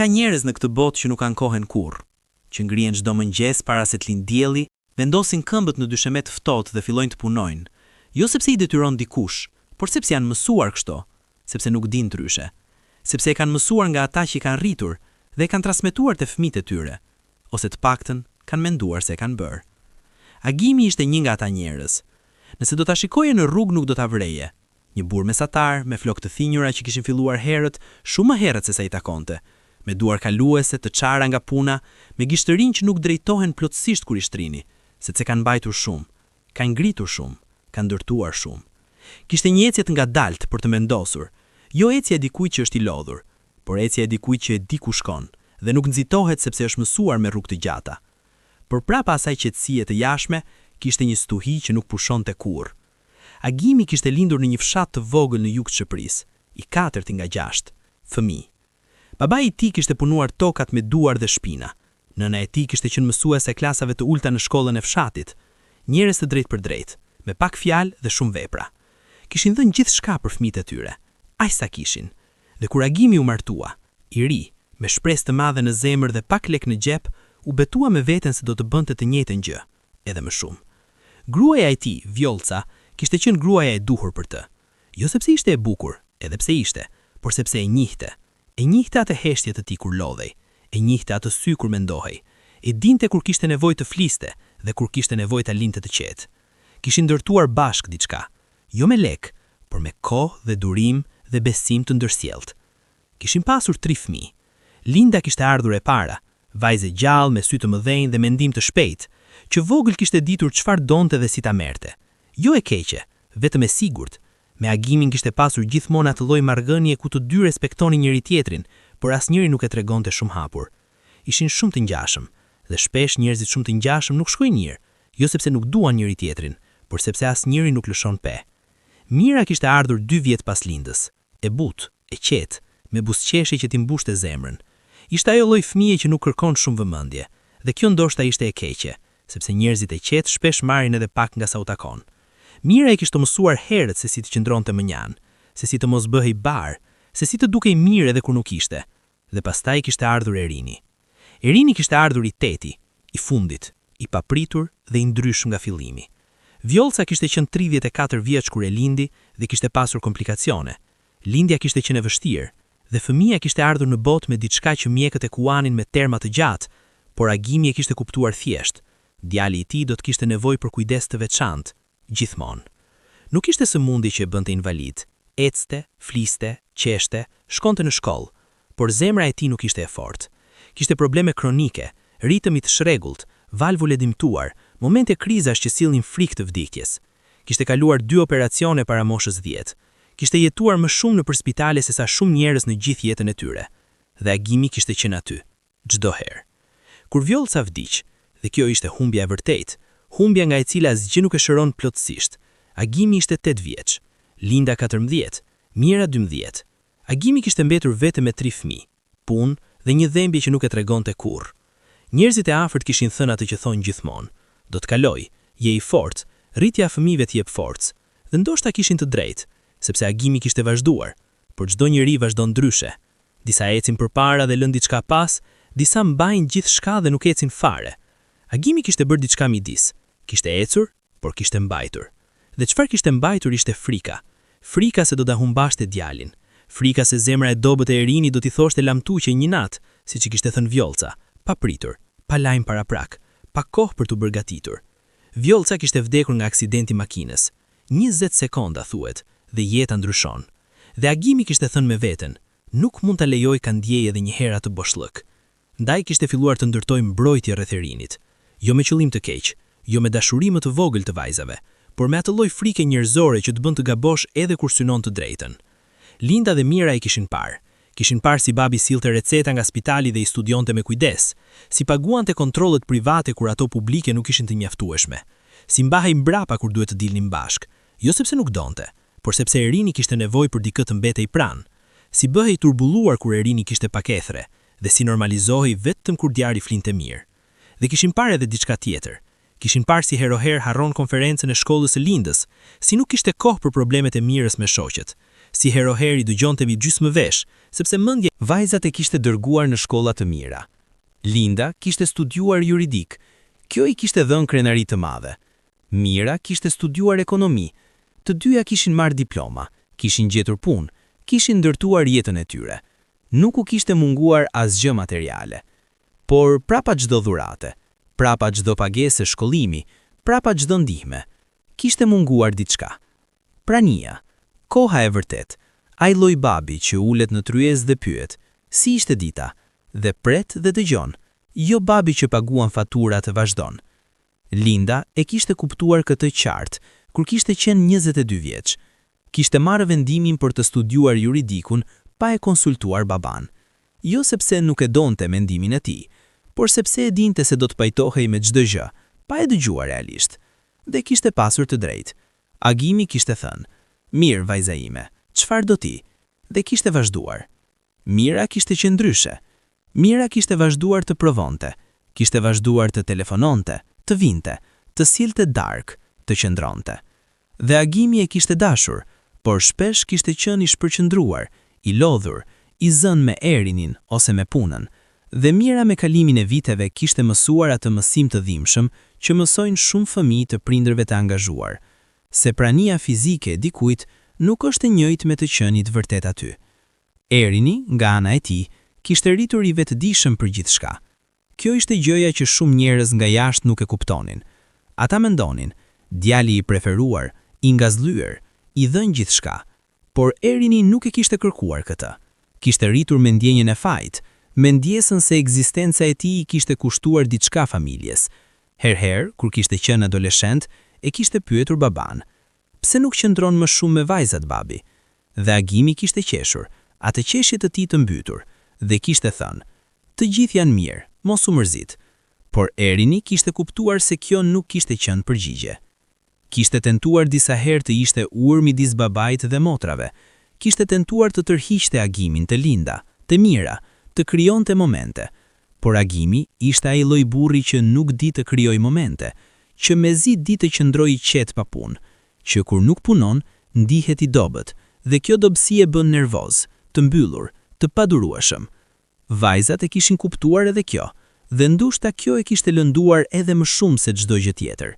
ka njerëz në këtë botë që nuk ankohen kurrë, që ngrihen çdo mëngjes para se të lindë dielli, vendosin këmbët në dysheme të ftohtë dhe fillojnë të punojnë, jo sepse i detyron dikush, por sepse janë mësuar kështu, sepse nuk dinë ndryshe, sepse e kanë mësuar nga ata që i kanë rritur dhe e kanë transmetuar te fëmijët e tyre, ose të paktën kanë menduar se e kanë bërë. Agimi ishte një nga ata njerëz. Nëse do ta shikoje në rrugë nuk do ta vreje. Një burr mesatar me flokë të thinjura që kishin filluar herët, shumë më herët se sa i takonte, me duar kaluese të çara nga puna, me gishtërinë që nuk drejtohen plotësisht kur i shtrini, sepse kanë mbajtur shumë, kanë ngritur shumë, kanë ndërtuar shumë. Kishte një ecje të ngadaltë për të mendosur, jo ecja e dikujt që është i lodhur, por ecja e dikujt që e di ku shkon dhe nuk nxitohet sepse është mësuar me rrugë të gjata. Por prapa asaj qetësie të jashtme, kishte një stuhi që nuk pushonte kurrë. Agimi kishte lindur në një fshat të vogël në jug të Shqipërisë, i katërti nga 6 fëmijë. Babai i tij kishte punuar tokat me duar dhe shpina. Nëna e tij kishte qenë mësuese e klasave të ulta në shkollën e fshatit. Njerëz të drejtë për drejtë, me pak fjalë dhe shumë vepra. Kishin dhënë gjithçka për fëmijët e tyre. Aq sa kishin. Dhe kur Agimi u martua, i ri, me shpresë të madhe në zemër dhe pak lek në xhep, u betua me veten se do të bënte të njëjtën gjë, edhe më shumë. Gruaja e tij, Vjolca, kishte qenë gruaja e duhur për të. Jo sepse ishte e bukur, edhe pse ishte, por sepse e njihte. E njihte atë heshtje të tij kur lodhej, e njihte atë sy kur mendohej, e dinte kur kishte nevojë të fliste dhe kur kishte nevojë ta linte të qetë. Kishin ndërtuar bashk diçka, jo me lek, por me kohë dhe durim dhe besim të ndërsjellët. Kishin pasur 3 fëmijë. Linda kishte ardhur e para, vajzë gjallë me sy të mëdhenj dhe mendim të shpejtë, që vogël kishte ditur çfarë donte dhe si ta merrte. Jo e keqe, vetëm e sigurt. Me Agimin kishte pasur gjithmonë atë lloj marrëgënie ku të dy respektonin njëri tjetrin, por asnjëri nuk e tregonte shumë hapur. Ishin shumë të ngjashëm, dhe shpesh njerëzit shumë të ngjashëm nuk shkojnë mirë, jo sepse nuk duan njëri tjetrin, por sepse asnjëri nuk lëshon pe. Mira kishte ardhur 2 vjet pas lindës, e butë, e qetë, me buzëqeshje që t'i mbushte zemrën. Ishte ajo lloj fëmije që nuk kërkon shumë vëmendje, dhe kjo ndoshta ishte e keqe, sepse njerëzit e qetë shpesh marrin edhe pak nga sa u takon. Mira e kishte mësuar herët se si të qëndronte mënjan, se si të mos bëhej bar, se si të dukej mirë edhe kur nuk ishte. Dhe pastaj kishte ardhur Erini. Erini kishte ardhur i teti, i fundit, i papritur dhe i ndryshëm nga fillimi. Vjolca kishte qenë 34 vjeç kur e lindi dhe kishte pasur komplikacione. Lindja kishte qenë e vështirë dhe fëmia kishte ardhur në botë me diçka që mjekët e kuanin me terma të gjatë, por Agimi e kishte kuptuar thjesht. Djali i tij do të kishte nevojë për kujdes të veçantë, gjithmonë. Nuk ishte sëmundje që e bënte invalid. Ecte, fliste, qeshte, shkonte në shkollë, por zemra e tij nuk ishte e fortë. Kishte probleme kronike, ritëm i të shregullt, valvule dimtuar, momente krizash që sillnin frikë të vdekjes. Kishte kaluar 2 operacione para moshës 10. Kishte jetuar më shumë nëpër spitale se sa shumë njerëz në gjithë jetën e tyre. Dhe Agimi kishte qenë aty, çdo herë. Kur Vjolca vdiq, dhe kjo ishte humbja e vërtetë, humbja nga e cila asgjë nuk e shëron plotësisht. Agimi ishte 8 vjeç, Linda 14, Mira 12. Agimi kishte mbetur vetëm me 3 fëmijë, punë dhe një dhembje që nuk e tregonte kurrë. Njerëzit e afërt kishin thënë atë që thonë gjithmonë: "Do të kaloj, je i fortë, rritja e fëmijëve të jep forcë." Dhe ndoshta kishin të drejtë, sepse Agimi kishte vazhduar, por çdo njeri vazhdon ndryshe. Disa ecin përpara dhe lën diçka pas, disa mbajnë gjithçka dhe nuk ecin fare. Agimi kishte bërë diçka midis. Kishte ecur, por kishte mbajtur. Dhe çfarë kishte mbajtur ishte frika. Frika se do ta humbashte djalin. Frika se zemra e dobët e Erini do t'i thoshte lamtuqe një natë, siç i kishte thënë Vjolca, pa pritur, pa lajm paraprak, pa kohë për t'u përgatitur. Vjolca kishte vdekur nga aksidenti makinës. 20 sekonda thuhet, dhe jeta ndryshon. Dhe Agimi kishte thënë me veten, nuk mund ta lejoj ka ndjej edhe një herë atë boshllëk. Ndaj kishte filluar të ndërtojë mbrojtje rreth Erinit, jo me qëllim të keq, jo me dashuri më të vogël të vajzave, por me atë lloj frike njerëzore që të bën të gabosh edhe kur synon të drejtën. Linda dhe Mira i kishin parë. Kishin parë si babi sillte receta nga spitali dhe i studionte me kujdes, si paguante kontrollet private kur ato publike nuk ishin të mjaftueshme, si mbahej mbrapa kur duhet të dilnin bashk, jo sepse nuk donte, por sepse Erini kishte nevojë për dikë të mbetej pranë, si bëhej turbulluar kur Erini kishte pakethre, dhe si normalizohej vetëm kur djali flinte mirë. Dhe kishin parë edhe diçka tjetër. Kishin parë si heroher harron konferencën e shkollës së Lindës, si nuk kishte kohë për problemet e Mirës me shoqet, si heroheri dëgjonte mbi gjysmë vesh, sepse mendja vajzat e kishte dërguar në shkolla të mira. Linda kishte studiuar juridik, kjo i kishte dhënë krenari të madhe. Mira kishte studiuar ekonomi, të dyja kishin marrë diploma, kishin gjetur punë, kishin ndërtuar jetën e tyre. Nuk u kishte munguar asgjë materiale. Por prapa çdo dhurate, prapa çdo pagesë shkollimi, prapa çdo ndihme, kishte munguar diçka. Prania, koha e vërtet, ai lloj babi që ulet në tryezë dhe pyet, si ishte dita, dhe pret dhe dëgjon, jo babi që paguan faturat e vazhdon. Linda e kishte kuptuar këtë qartë, kur kishte qenë 22 vjeç. Kishte marrë vendimin për të studiuar juridikun pa e konsultuar baban. Jo sepse nuk e donte mendimin e tij, por sepse e dinte se do të pajtohej me çdo gjë, pa e dëgjuar realisht. Dhe kishte pasur të drejtë. Agimi kishte thënë, mirë vajza ime, çfarë do ti? Dhe kishte vazhduar. Mira kishte qenë ndryshe. Mira kishte vazhduar të provonte, kishte vazhduar të telefononte, të vinte, të sillte darkë, të qëndronte. Dhe Agimi e kishte dashur, por shpesh kishte qenë i shpërqendruar, i lodhur, i zënë me Erinin ose me punën. Dhe Mira me kalimin e viteve kishte mësuar atë mësim të dhimbshëm që mësojnë shumë fëmijë të prindërve të angazhuar, se prania fizike e dikujt nuk është e njëjtë me të qenit vërtet aty. Erini, nga ana e tij, kishte rritur i vetëdijshëm për gjithçka. Kjo ishte gjëja që shumë njerëz nga jashtë nuk e kuptonin. Ata mendonin, djali i preferuar, i ngazllyer, i dhënë gjithçka, por Erini nuk e kishte kërkuar këtë. Kishte rritur me ndjenjën e fajt, me ndjesën se ekzistenca e tij i kishte kushtuar diçka familjes. Herher, kur kishte qenë adoleshent, e kishte pyetur baban, pse nuk qëndron më shumë me vajzat babi? Dhe Agimi kishte qeshur, atë qeshje të tij të mbytur, dhe kishte thënë, të gjithë janë mirë, mos u mërzit. Por Erini kishte kuptuar se kjo nuk kishte qenë përgjigje. Kishte tentuar disa herë të ishte ur midis babait dhe motrave. Kishte tentuar të tërhiqte Agimin të Linda, të Mira, të krijonte momente. Por Agimi ishte ai lloj burri që nuk di të krijojë momente, që mezi di të qëndrojë qetë pa punë, që kur nuk punon, ndihet i dobët, dhe kjo dobësi e bën nervoz, të mbyllur, të padurueshëm. Vajzat e kishin kuptuar edhe kjo, dhe ndoshta kjo e kishte lënduar edhe më shumë se çdo gjë tjetër.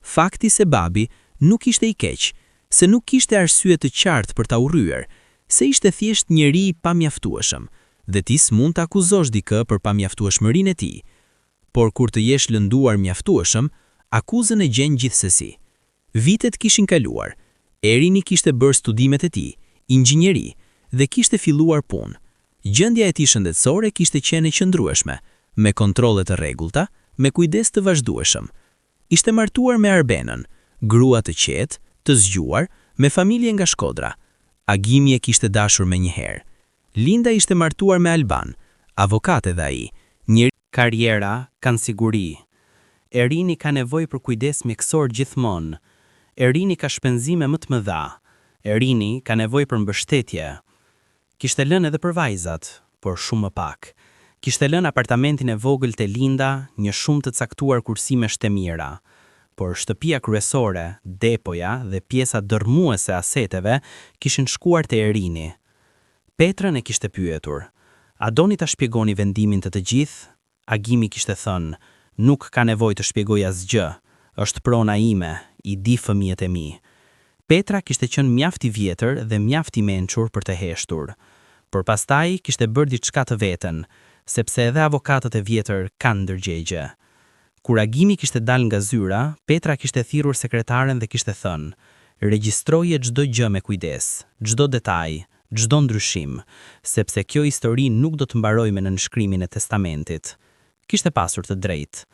Fakti se babi nuk ishte i keq, se nuk kishte arsye të qartë për ta urryer, se ishte thjesht njeri i pamjaftueshëm, dhe ti s'mund të akuzosh dikë për pamjaftueshmërinë e tij. Por kur të jesh lënduar mjaftueshëm, akuzën e gjen gjithsesi. Vitet kishin kaluar. Erini kishte bërë studimet e tij, inxhinieri, dhe kishte filluar punë. Gjendja e tij shëndetësore kishte qenë e qëndrueshme, me kontrolle të rregullta, me kujdes të vazhdueshëm. Ishte martuar me Arbenën, grua të qetë, të zgjuar, me familje nga Shkodra. Agimi e kishte dashur menjëherë. Linda ishte martuar me Alban, avokat edhe ai. Një karriera kanë siguri. Erini ka nevojë për kujdes mjekësor gjithmonë. Erini ka shpenzime më të mëdha. Erini ka nevojë për mbështetje. Kishte lënë edhe për vajzat, por shumë më pak. Kishte lënë apartamentin e vogël te Linda, një shumë të caktuar kursimesh të mira. Por shtëpia kryesore, depoja dhe pjesa dërmuese aseteve kishin shkuar te Erini. Petrën e kishte pyetur, a doni ta shpjegoni vendimin të gjithë? Agimi kishte thënë, nuk ka nevojë të shpjegoj asgjë, është prona ime, i di fëmijët e mi. Petra kishte qenë mjaft i vjetër dhe mjaft i mençur për të heshtur, por pastaj kishte bërë diçka të vetën, sepse edhe avokatët e vjetër kanë ndërgjegje. Kur Agimi kishte dalë nga zyra, Petra kishte thirrur sekretaren dhe kishte thënë, regjistroje çdo gjë me kujdes, çdo detaj, çdo ndryshim, sepse kjo histori nuk do të mbarojë me nënshkrimin e testamentit. Kishte pasur të drejtë.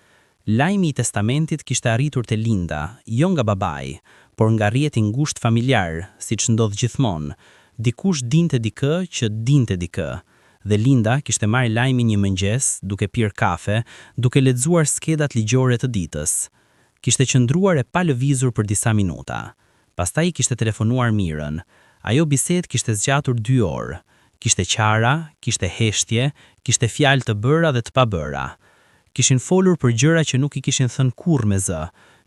Lajmi i testamentit kishte arritur te Linda, jo nga babai, por nga rrjeti ngushtë familjar, siç ndodh gjithmonë. Dikush dinte dikë që dinte dikë. Dhe Linda kishte marrë lajmin një mëngjes, duke pirë kafe, duke lexuar skedat ligjore të ditës. Kishte qëndruar e pa lëvizur për disa minuta. Pastaj kishte telefonuar Mirën. Ajo bisedë kishte zgjatur 2 orë. Kishte qara, kishte heshtje, kishte fjalë të bëra dhe të pabëra. Kishin folur për gjëra që nuk i kishin thënë kurrë me zë,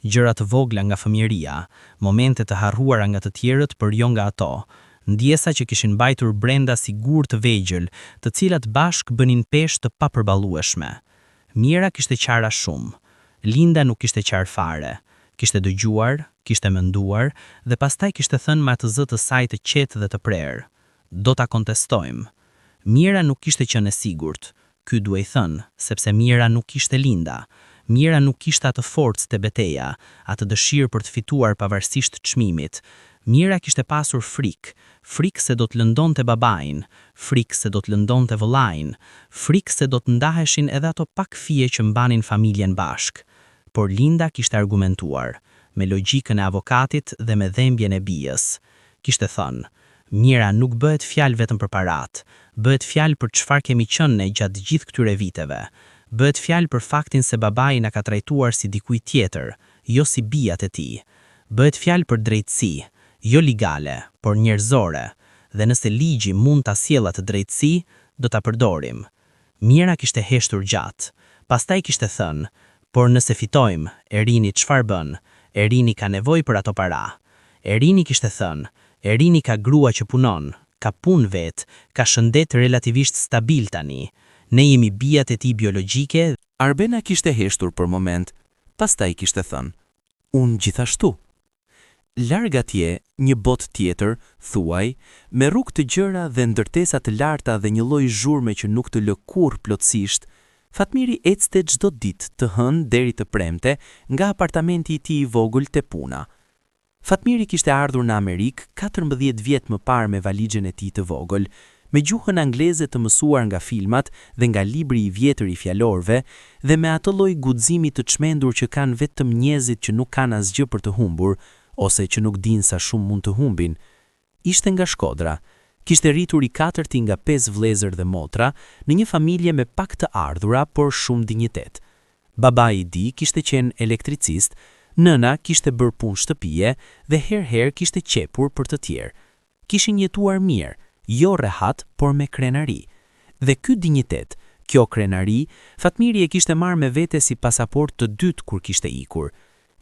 gjëra të vogla nga fëmijëria, momente të harruara nga të tjerët për jo nga ato, ndjesa që kishin mbajtur brenda si gur të vegjël, të cilat bashk bënin peshë të papërballueshme. Mira kishte qara shumë. Linda nuk kishte qarë fare. Kishte dëgjuar, kishte menduar dhe pastaj kishte thënë me atë zë të saj të qetë dhe të prerë. Do ta kontestojmë. Mira nuk kishte qenë e sigurt. Ky duhej thënë, sepse Mira nuk kishte Linda. Mira nuk kishte atë forcë të beteja, atë dëshirë për të fituar pavarësisht çmimit. Mira kishte pasur frikë se do të lëndonte babain, frikë se do të lëndonte vëllain, frikë se do të ndaheshin edhe ato pak fije që mbanin familjen bashk. Por Linda kishte argumentuar, me logjikën e avokatit dhe me dhembjen e bijës. Kishte thënë, Mira nuk bëhet fjalë vetëm për parat, bëhet fjalë për çfarë kemi qenë ne gjatë gjithë këtyre viteve. Bëhet fjalë për faktin se babai na ka trajtuar si dikuj tjetër, jo si bijat e tij. Bëhet fjalë për drejtësi, jo legale, por njerëzore, dhe nëse ligji mund ta sjellë atë drejtësi, do ta përdorim. Mira kishte heshtur gjatë, pastaj kishte thënë, por nëse fitojmë, Erini çfarë bën? Erini ka nevojë për ato para. Erini kishte thënë, Erini ka grua që punon, ka punë vet, ka shëndet relativisht stabil tani. Ne jemi bijat e tij biologjike. Arbena kishte heshtur për moment, pastaj kishte thënë, unë gjithashtu. Larg atje, një botë tjetër, thuaj, me rrugë të gjëra dhe ndërtesa të larta dhe një lloj zhurme që nuk të lë kurrë plotësisht, Fatmiri ecte çdo ditë të hënë deri të premte nga apartamenti i tij i vogël te puna. Fatmiri kishte ardhur në Amerikë 14 vjet më parë me valixhen e tij të vogël, me gjuhën angleze të mësuar nga filmat dhe nga libri i vjetër i fjalorëve dhe me atë lloj guximi të çmendur që kanë vetëm njerëzit që nuk kanë asgjë për të humbur ose që nuk dinë sa shumë mund të humbin. Ishte nga Shkodra. Kishte rritur i katërti nga 5 vëllezër dhe motra në një familje me pak të ardhura por shumë dinjitet. Babai i tij kishte qenë elektricist, nëna kishte bërë punë shtëpie dhe herëherë kishte qepur për të tjerë. Kishin jetuar mirë, jo rehat, por me krenari. Dhe ky dinjitet, kjo krenari, Fatmiri e kishte marrë me vete si pasaport të dytë kur kishte ikur.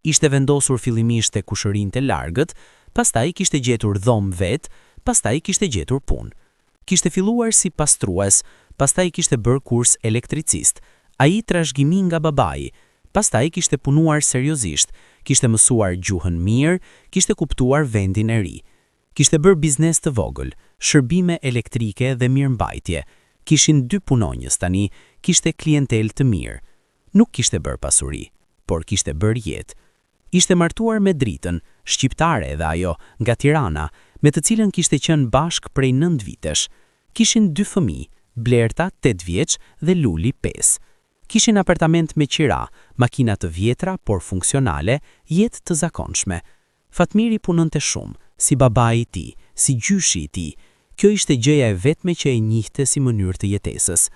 Ishte vendosur fillimisht te kushërinë e largët, pastaj kishte gjetur dhomë vet, pastaj kishte gjetur punë. Kishte filluar si pastrues, pastaj kishte bërë kurs elektricist. Ai trashëgimi nga babai. Pastaj kishte punuar seriozisht, kishte mësuar gjuhën mirë, kishte kuptuar vendin e ri. Kishte bërë biznes të vogël, shërbime elektrike dhe mirëmbajtje. Kishin 2 punonjës tani, kishte klientel të mirë. Nuk kishte bërë pasuri, por kishte bërë jetë. Ishte martuar me Dritën, shqiptare edhe ajo, nga Tirana, me të cilën kishte qenë bashk prej 9 vitesh. Kishin 2 fëmijë, Blerta 8 vjeç dhe Luli 5. Kishin apartament me qira, makina të vjetra por funksionale, jetë të zakonshme. Fatmiri punonte shumë, si babai i tij, si gjyshi i tij. Kjo ishte gjëja e vetme që e njihte si mënyrë të jetesës.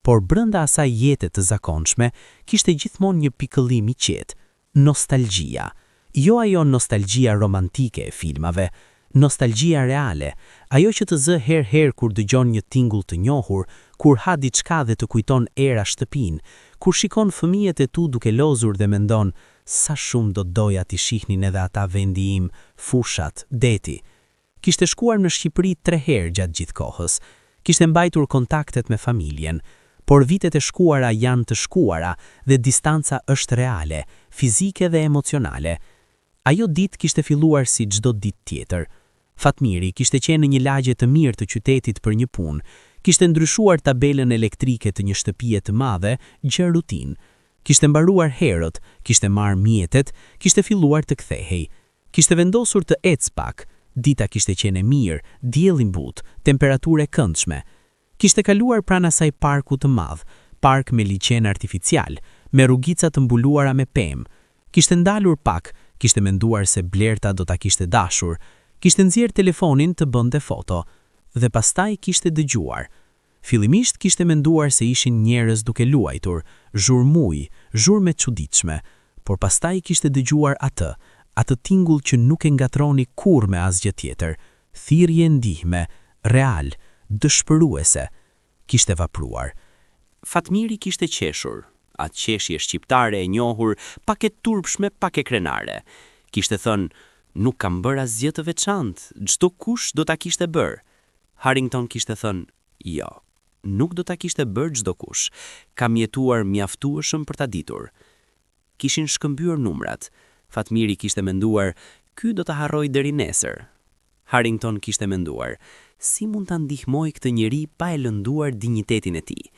Por brenda asaj jete të zakonshme, kishte gjithmonë një pikëllim i qetë, nostalgjia. Jo ajo nostalgjia romantike e filmave, nostalgjia reale, ajo që të zë herë kur dëgjon një tingull të njohur, kur ha diçka dhe të kujton era shtëpin, kur shikon fëmijët e tu duke lozur dhe mendon, sa shumë do doja t'i shihnin edhe ata vendi im, fushat, deti. Kishte shkuar në Shqipëri 3 herë gjatë gjithë kohës, kishte mbajtur kontaktet me familjen, por vitet e shkuara janë të shkuara dhe distanca është reale, fizike dhe emocionale. Ajo ditë kishte filluar si çdo ditë tjetër. Fatmiri kishte qenë në një lagje të mirë të qytetit për një punë, kishte ndryshuar tabelën elektrike të një shtëpie të madhe, gjë rutinë. Kishte mbaruar herët, kishte marrë mjetet, kishte filluar të kthehej. Kishte vendosur të ecë pak, dita kishte qenë e mirë, dielli mbutë, temperaturë e këndshme. Kishte kaluar pranë asaj parku të madh, park me liçen artificial, me rrugica të mbuluara me pemë. Kishte ndalur pak, kishte menduar se Blerta do ta kishte dashur, kishte nxjerr telefonin të bënte foto, dhe pastaj kishte dëgjuar. Fillimisht kishte menduar se ishin njerëz duke luajtur, zhurmuj, zhurme çuditshme, por pastaj kishte dëgjuar atë tingull që nuk e ngatroni kurrë me asgjë tjetër, thirrje ndihme, real, dëshpëruese. Kishte vapruar. Fatmiri kishte qeshur, atë qeshje shqiptare e njohur, pak e turpshme, pak e krenare. Kishte thënë, Nuk kam bërë asgjë të veçantë, çdo kush do ta kishte bërë. Harrington kishte thënë, jo, nuk do ta kishte bërë çdo kush. Kam jetuar mjaftueshëm për ta ditur. Kishin shkëmbyer numrat. Fatmiri kishte menduar, ky do ta harroj deri nesër. Harrington kishte menduar, si mund ta ndihmoj këtë njeri pa e lënduar dinjitetin e tij?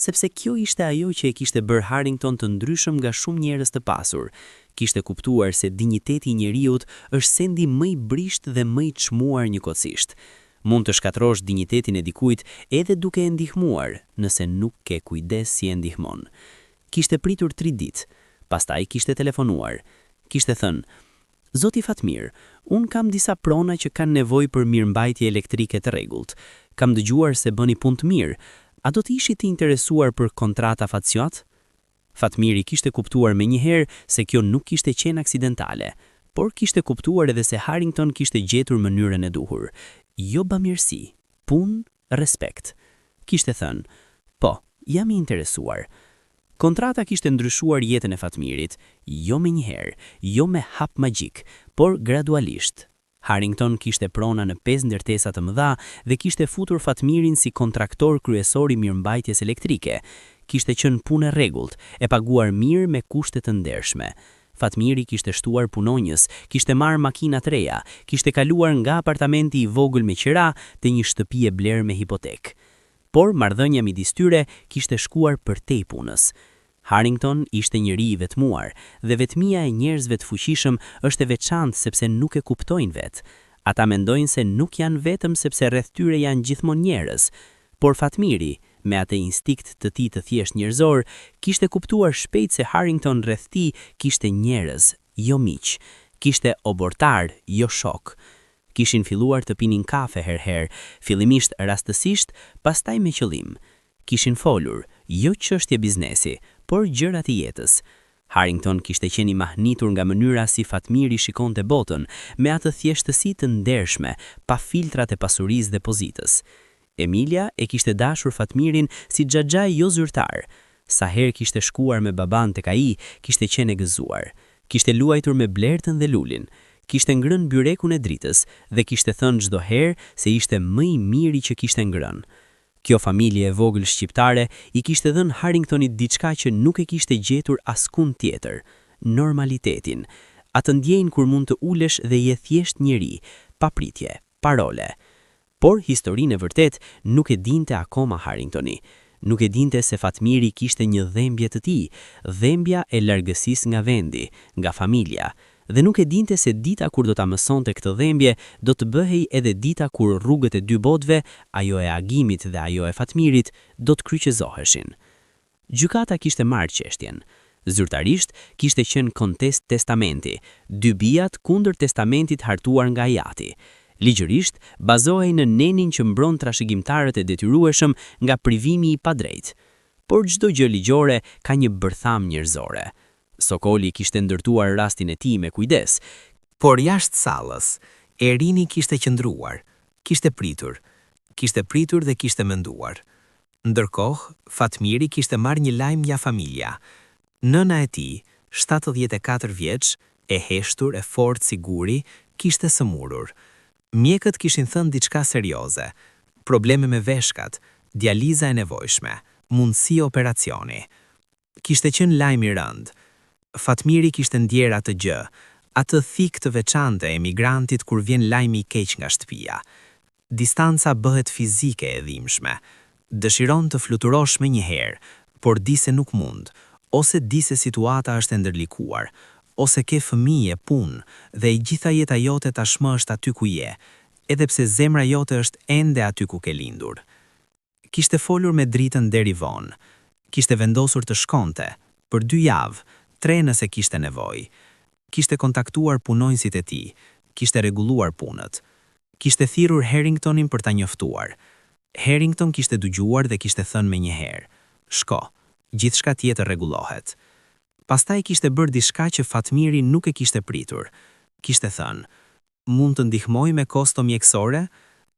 Sepse kjo ishte ajo që e kishte bërë Harrington të ndryshëm nga shumë njerëz të pasur. Kishte kuptuar se dinjiteti i njeriut është sendi më i brisht dhe më i çmuar njëkohësisht. Mund të shkatrosh dinjitetin e dikujt edhe duke e ndihmuar, nëse nuk ke kujdes si e ndihmon. Kishte pritur 3 ditë, pastaj kishte telefonuar. Kishte thënë, Zoti Fatmir, unë kam disa prona që kanë nevojë për mirëmbajtje elektrike të rregullt. Kam dëgjuar se bëni punë të mirë. A do të ishit të interesuar për kontrata fatsyat? Fatmiri kishte kuptuar menjëherë se kjo nuk kishte qenë aksidentale, por kishte kuptuar edhe se Harrington kishte gjetur mënyrën e duhur. Jo bamirësi, punë, respekt. Kishte thënë, po, jam i interesuar. Kontrata kishte ndryshuar jetën e Fatmirit, jo me njëherë, jo me hap magjik, por gradualisht. Harrington kishte prona në 5 ndërtesa të mëdha dhe kishte futur Fatmirin si kontraktor kryesor i mirëmbajtjes elektrike. Kishte qenë punë e rregullt, e paguar mirë me kushte të ndershme. Fatmiri kishte shtuar punonjës, kishte marrë makina të reja, kishte kaluar nga apartamenti i vogël me qira te një shtëpi e blerë me hipotekë. Por marrëdhënia midis tyre kishte shkuar përtej punës. Harrington ishte njeri i vetmuar dhe vetmia e njerëzve të fuqishëm është e veçantë sepse nuk e kuptojnë vetë. Ata mendojnë se nuk janë vetëm sepse rreth tyre janë gjithmonë njerëz, por Fatmiri, me atë instinkt të tij të thjesht njerëzor, kishte kuptuar shpejt se Harrington rreth tij kishte njerëz, jo miq, kishte obortar, jo shok. Kishin filluar të pinin kafe herher, fillimisht rastësisht, pastaj me qëllim. Kishin folur, jo çështje biznesi, por gjërat e jetës. Harrington kishte qenë i mahnitur nga mënyra si Fatmiri shikonte botën, me atë thjeshtësi të ndershme, pa filtrat e pasurisë dhe pozitës. Emilia e kishte dashur Fatmirin si xhaxhaj jo zyrtar. Sa herë kishte shkuar me baban tek ai, kishte qenë e gëzuar. Kishte luajtur me Blertën dhe Lulin. Kishte ngrënë byrekun e dritës dhe kishte thënë çdo herë se ishte më i miri që kishte ngrënë. Kjo familje e vogël shqiptare i kishte dhënë Harringtonit diçka që nuk e kishte gjetur askund tjetër, normalitetin. Atë ndjein kur mund të ulesh dhe je thjesht njeri, pa pritje, pa role. Por historinë e vërtet nuk e dinte akoma Harringtoni. Nuk e dinte se Fatmiri kishte një dhembje të tij, dhembja e largësisë nga vendi, nga familja. Dhe nuk e dinte se dita kur do ta mësonte këtë dhembje, do të bëhej edhe dita kur rrugët e dy botëve, ajo e Agimit dhe ajo e Fatmirit, do të kryqëzoheshin. Gjykata kishte marrë çështjen. Zyrtarisht kishte qenë kontest testamenti, dy bijat kundër testamentit hartuar nga Ajati. Ligjërisht bazohej në nenin që mbron trashëgimtarët e detyrueshëm nga privimi i padrejtë. Por çdo gjë ligjore ka një bërtham njerëzore. Sokoli kishte ndërtuar rastin e tij me kujdes, por jashtë sallës, Erini kishte qëndruar, kishte pritur dhe kishte menduar. Ndërkohë, Fatmiri kishte marrë një lajm nga familja. Nëna e tij, 74 vjeç, e heshtur, e fortë si guri, kishte sëmurur. Mjekët kishin thënë diçka serioze, probleme me veshkat, dializa e nevojshme, mundësi operacioni. Kishte qenë lajm i rënd. Fatmiri kishte ndjer atë gjë, atë thik të veçantë e emigrantit kur vjen lajmi i keq nga shtëpia. Distanca bëhet fizike e dhimbshme. Dëshiron të fluturosh me një herë, por di se nuk mund, ose di se situata është e ndërlikuar, ose ke fëmijë, punë, dhe i gjitha jeta jote tashmë është aty ku je, edhe pse zemra jote është ende aty ku ke lindur. Kishte folur me dritën deri vonë. Kishte vendosur të shkonte, për 2 javë, 3 nëse kishte nevojë. Kishte kontaktuar punonjësit e tij, kishte rregulluar punët. Kishte thirrur Harringtonin për ta njoftuar. Harrington kishte dëgjuar dhe kishte thënë menjëherë, "Shko, gjithçka tjetër rregullohet." Pastaj kishte bërë diçka që Fatmiri nuk e kishte pritur. Kishte thënë, "Mund të ndihmoj me kosto mjekësore?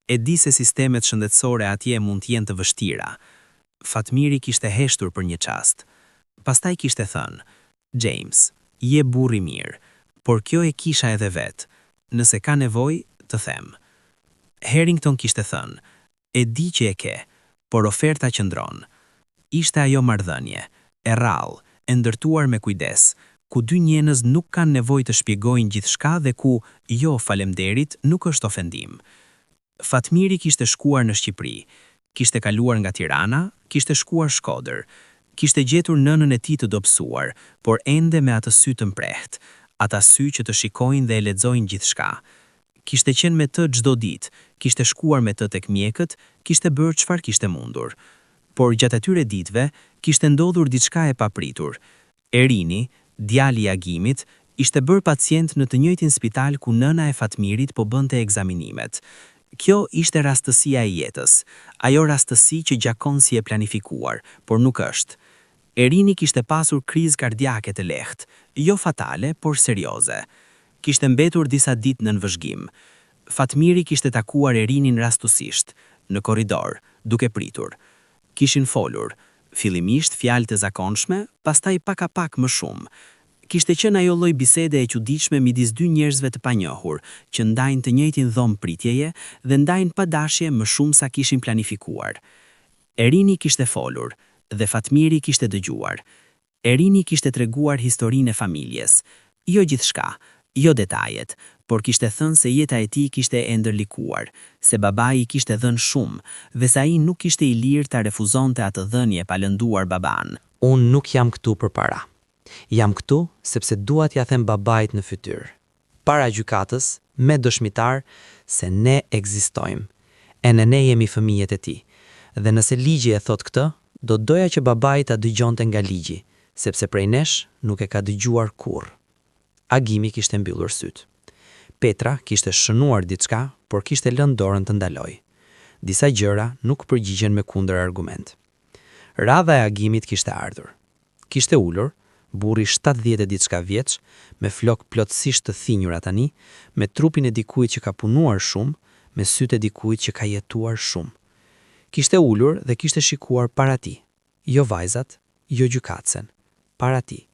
E di se sistemet shëndetësore atje mund të jenë të vështira." Fatmiri kishte heshtur për një çast. Pastaj kishte thënë, "James, je burr i mirë, por kjo e kisha edhe vetë. nëse ka nevojë të them. Harrington kishte thënë, e di që e ke, por oferta qëndron. Ishte ajo marrëdhënie, e rrallë, e ndërtuar me kujdes, ku dy njerëz nuk kanë nevojë të shpjegojnë gjithçka dhe ku jo faleminderit nuk është ofendim. Fatmiri kishte shkuar në Shqipëri, kishte kaluar nga Tirana, kishte shkuar Shkodër, kishte gjetur nënën e tij të dobësuar, por ende me atë sy të mprehtë, ata sy që të shikojnë dhe e lexojnë gjithçka. Kishte qenë me të çdo ditë, kishte shkuar me të tek mjekët, kishte bërë çfarë kishte mundur. Por gjatë atyre ditëve kishte ndodhur diçka e papritur. Erini, djali i Agimit, ishte bërë pacient në të njëjtin spital ku nëna e Fatmirit po bënte ekzaminimet. Kjo ishte rastësia e jetës, ajo rastësi që gjakon si e planifikuar, por nuk është. Erini kishte pasur krizë kardiake të lehtë, jo fatale, por serioze. Kishte mbetur disa ditë në nënvëzhgim. Fatmiri kishte takuar Erinin rastësisht, në korridor, duke pritur. Kishin folur, fillimisht fjalë të zakonshme, pastaj pak a pak më shumë. Kishte qenë ajo lloj bisede e çuditshme midis dy njerëzve të panjohur, që ndajnë të njëjtin dhomë pritjeje dhe ndajnë pa dashje më shumë sa kishin planifikuar. Erini kishte folur dhe Fatmiri kishte dëgjuar. Erini kishte treguar historinë e familjes, jo gjithçka, jo detajet, por kishte thënë se jeta e tij kishte e ndërlikuar, se babai i kishte dhënë shumë, dhe se ai nuk ishte i lirë ta refuzonte atë dhënie pa lënduar baban. Unë nuk jam këtu për para. Jam këtu sepse dua t'ia them babait në fytyrë, para gjykatës, me dëshmitar, se ne ekzistojmë, e ne jemi fëmijët e tij. Dhe nëse ligji e thot këtë, do doja që babai ta dëgjonte nga ligji, sepse prej nesh nuk e ka dëgjuar kurrë. Agimi kishte mbyllur syt. Petra kishte shënuar diçka, por kishte lënë dorën të ndaloj. Disa gjëra nuk përgjigjen me kundër argument. Radha e Agimit kishte ardhur. Kishte ulur, burri 70 e diçka vjeç, me flok plotësisht të thinjura tani, me trupin e dikujt që ka punuar shumë, me sytë e dikujt që ka jetuar shumë. Kishte ulur dhe kishte shikuar para tij, jo vajzat, jo gjykatësen, para tij.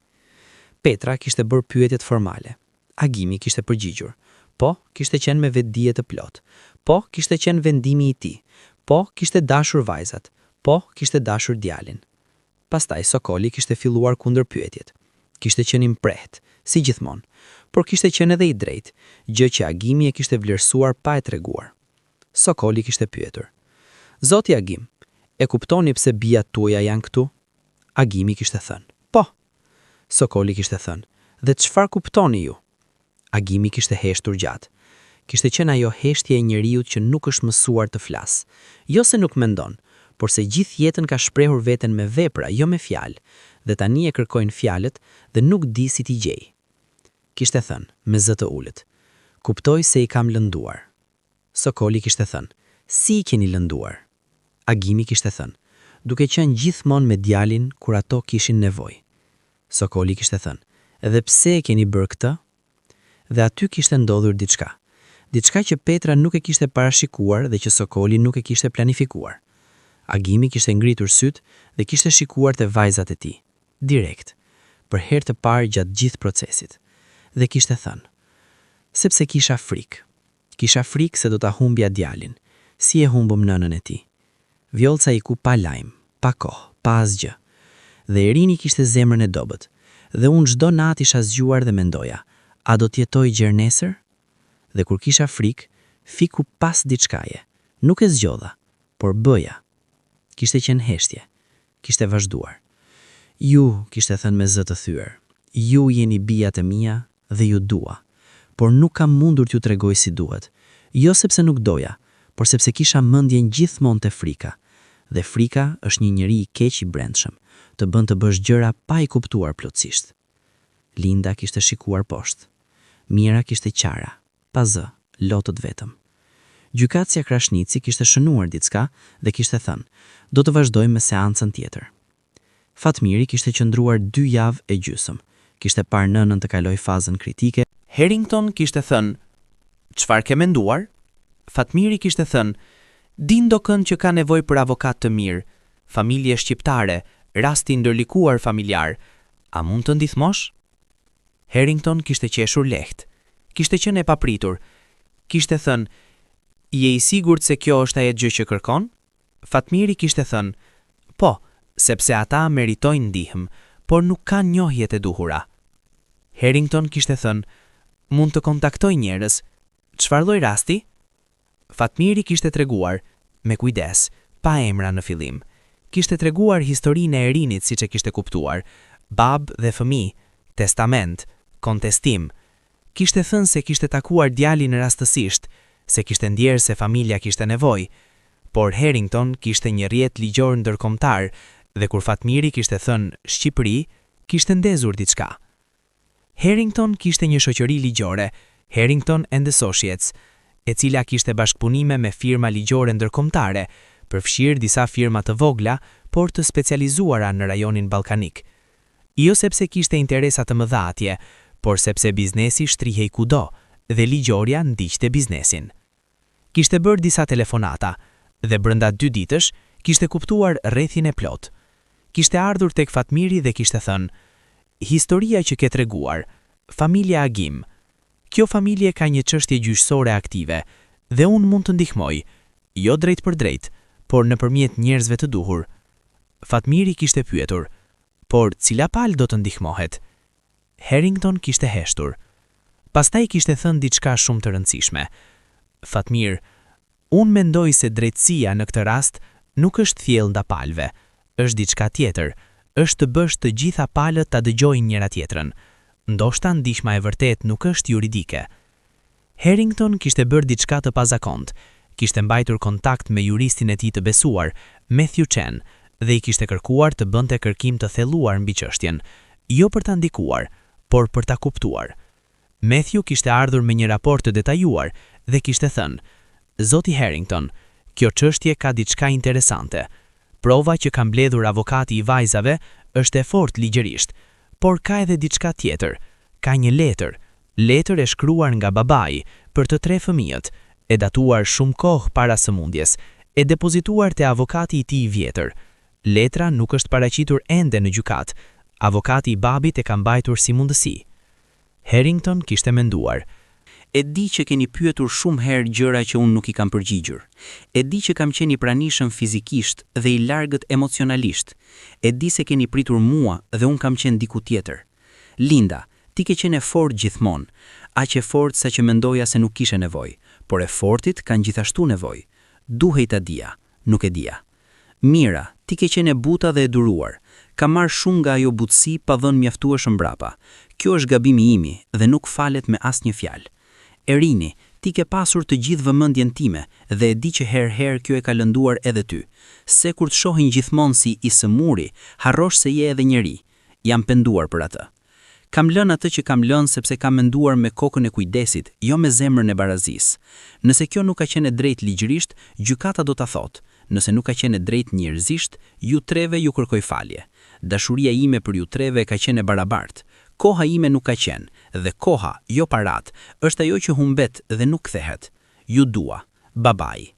Petra kishte bërë pyetjet formale. Agimi kishte përgjigjur. Po, kishte qenë me vetdije të plot. Po, kishte qenë vendimi i tij. Po, kishte dashur vajzat. Po, kishte dashur djalin. Pastaj Sokoli kishte filluar kundër pyetjet. Kishte qenë i mprehtë, si gjithmonë, por kishte qenë edhe i drejtë, gjë që Agimi e kishte vlerësuar pa e treguar. Sokoli kishte pyetur. Zoti Agim, e kuptoni pse bijat tuaja janë këtu? Agimi kishte thënë. Po. Sokoli kishte thënë. Dhe çfarë kuptoni ju? Agimi kishte heshtur gjatë. Kishte qenë ajo heshtje e njeriut që nuk është mësuar të flasë. Jo se nuk mendon, por se gjithë jetën ka shprehur veten me vepra, jo me fjalë, dhe tani e kërkojnë fjalët dhe nuk di si t'i gjej. Kishte thënë, me zë të ulët. Kuptoj se i kam lënduar. Sokoli kishte thënë, si i keni lënduar? Agimi kishte thënë, duke qenë gjithmonë me djalin kur ato kishin nevojë. Sokoli kishte thënë, edhe pse e keni bërë këtë? Dhe aty kishte ndodhur diçka. Diçka që Petra nuk e kishte parashikuar dhe që Sokoli nuk e kishte planifikuar. Agimi kishte ngritur syt dhe kishte shikuar te vajzat e tij, direkt, për herë të parë gjatë gjithë procesit. Dhe kishte thënë, sepse kisha frikë. Kisha frikë se do ta humbja djalin, si e humbëm nënën e tij. Vjollca i ku pa lajm, pa kohë, pa asgjë. Dhe Erini kishte zemrën e dobët, dhe unë çdo natë isha zgjuar dhe mendoja, a do t'jetoj gjerë nesër? Dhe kur kisha frikë, fiku pas diçkaje, nuk e zgjodha, por bëja. Kishte qenë heshtje, kishte vazhduar. Ju, kishte thënë me zë të thyer, ju jeni bijat e mia dhe ju dua, por nuk kam mundur t'ju tregoj si duhet, jo sepse nuk doja, por sepse kisha mendjen gjithmonë te frika. Dhe frika është një njeri i keq i brendshëm, të bën të bësh gjëra pa i kuptuar plotësisht. Linda kishte shikuar poshtë. Mira kishte qara, pa zë, lotët vetëm. Gjykatësja Krashnici kishte shënuar diçka dhe kishte thënë, do të vazhdojmë me seancën tjetër. Fatmiri kishte qëndruar 2 javë e gjysmë. Kishte parë nënën të kaloj fazën kritike. Harrington kishte thënë, çfarë ke menduar? Fatmiri kishte thënë, din do kënd që ka nevojë për avokat të mirë, familje shqiptare, rasti ndërlikuar familjar. A mund të ndihmosh? Harrington kishte qeshur lehtë. Kishte qenë e papritur. Kishte thënë, "Je i sigurt se kjo është ajo gjë që kërkon?" Fatmiri kishte thënë, "Po, sepse ata meritojnë ndihmë, por nuk kanë njohjet e duhura." Harrington kishte thënë, "Mund të kontaktoj njerëz. Çfarë lloj rasti?" Fatmiri kishte treguar, me kujdes, pa emra në fillim. Kishte treguar historinë e Erinit siç e kishte kuptuar, babë dhe fëmijë, testament, kontestim. Kishte thënë se kishte takuar djalin rastësisht, se kishte ndjerë se familja kishte nevojë, por Harrington kishte një rrjet ligjor ndërkombëtar dhe kur Fatmiri kishte thënë Shqipëri, kishte ndezur diçka. Harrington kishte një shoqëri ligjore, Harrington and Associates, e cila kishte bashkëpunime me firma ligjore ndërkombëtare, përfshirë disa firma të vogla, por të specializuara në rajonin ballkanik. Jo sepse kishte interesa të mëdha atje, por sepse biznesi shtrihej kudo dhe ligjorja ndiqte biznesin. Kishte bërë disa telefonata dhe brenda 2 ditësh kishte kuptuar rrethin e plot. Kishte ardhur tek Fatmiri dhe kishte thënë, "Historia që ke treguar, familja Agim. Kjo familje ka një çështje gjyqësore aktive dhe unë mund të ndihmoj, jo drejt për drejt, por nëpërmjet njerëzve të duhur." Fatmiri kishte pyetur, "Por cila palë do të ndihmohet?" Harrington kishte heshtur. Pastaj kishte thënë diçka shumë të rëndësishme. "Fatmir, unë mendoj se drejtësia në këtë rast nuk është thellë nda palëve, është diçka tjetër, është të bësh të gjitha palët ta dëgjojnë njëra tjetrën. Ndoshta ndihma e vërtet nuk është juridike." Harrington kishte bërë diçka të pazakontë. Kishte mbajtur kontakt me juristin e tij të besuar, Matthew Chen, dhe I kishte kërkuar të bënte kërkim të thelluar mbi çështjen, jo për ta ndikuar, por për ta kuptuar. Matthew kishte ardhur me një raport të detajuar dhe kishte thënë, "Zoti Harrington, kjo çështje ka diçka interesante. Prova që ka mbledhur avokati I vajzave është e fortë ligjërisht, por ka edhe diçka tjetër. Ka një letër e shkruar nga babai për të 3 fëmijët, e datuar shumë kohë para sëmundjes, e depozituar te avokati I tij I vjetër. Letra nuk është paraqitur ende në gjykat. Avokati I babit e ka mbajtur si mundësi." Harrington kishte menduar, "E di që keni pyetur shumë herë gjëra që unë nuk I kam përgjigjur. E di që kam qenë I pranishëm fizikisht dhe I largët emocionalisht. E di se keni pritur mua dhe unë kam qenë diku tjetër. Linda, ti ke qenë e fortë gjithmonë, aq e fortë sa që mendoja se nuk kishe nevojë, por e fortit kanë gjithashtu nevojë. Duhej ta dija, nuk e dija. Mira, ti ke qenë e buta dhe e duruar. Ka marrë shumë nga ajo butësi pa dhënë mjaftueshëm mbrapa. Kjo është gabimi imi dhe nuk falet me asnjë fjalë. Erini, ti ke pasur të gjithë vëmendjen time dhe e di që herë kjo e ka lënduar edhe ty. Se kur të shohin gjithmonë si I sëmuri, harrosh se je edhe njeri. Jam penduar për atë. Kam lënë atë që kam lënë sepse kam menduar me kokën e kujdesit, jo me zemrën e barazisë. Nëse kjo nuk ka qenë drejt ligjërisht, gjykata do ta thotë. Nëse nuk ka qenë drejt njerëzisht, ju treve ju kërkoj falje. Dashuria ime për ju treve ka qenë e barabartë. Koha ime nuk ka qenë, dhe koha, jo parat, është ajo që humbet dhe nuk kthehet. Ju dua, babai."